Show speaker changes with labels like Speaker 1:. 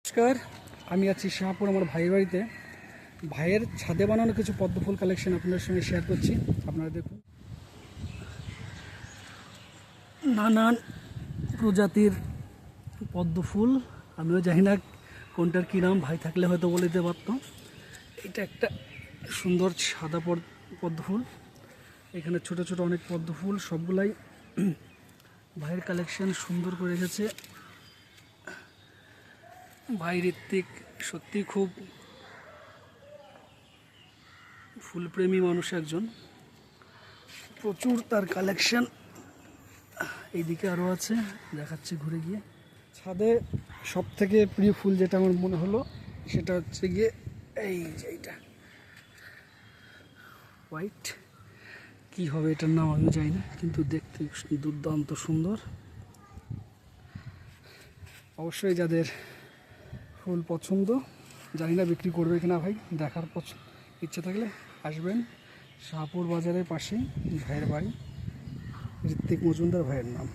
Speaker 1: নমস্কার, আমি আছি শাহপুর আমার ভাইয়ের বাড়িতে। ভাইয়ের ছাদে বানানো কিছু পদ্ম ফুল কালেকশন আপনাদের সঙ্গে শেয়ার করছি। আপনারা দেখুন, নানান প্রজাতির পদ্ম ফুল। আমিও জানি না কোনটার কী নাম, ভাই থাকলে হয়তো বলে দিতে পারতো। এটা একটা সুন্দর সাদা পদ্ম ফুল। এখানে ছোট ছোট অনেক পদ্ম ফুল, সবগুলাই ভাইয়ের কালেকশন সুন্দর করে রেখেছে। ভাই ঋত্বিক সত্যি খুব ফুলপ্রেমী মানুষ একজন, প্রচুর তার কালেকশন। এইদিকে আরও আছে, দেখাচ্ছি ঘুরে গিয়ে। ছাদে সব থেকে প্রিয় ফুল যেটা আমার মনে হলো সেটা হচ্ছে গিয়ে এই যে এইটা হোয়াইট। কি হবে এটার নাম আমি জানি না, কিন্তু দেখতে দুর্দান্ত সুন্দর। অবশ্যই যাদের ফুল পছন্দ, জানি না বিক্রি করবে কিনা ভাই, দেখার ইচ্ছে থাকলে আসবেন। শাহপুর বাজারের পাশেই ভাইয়ের বাড়ি, ঋত্বিক মজুমদার ভাইয়ের নাম।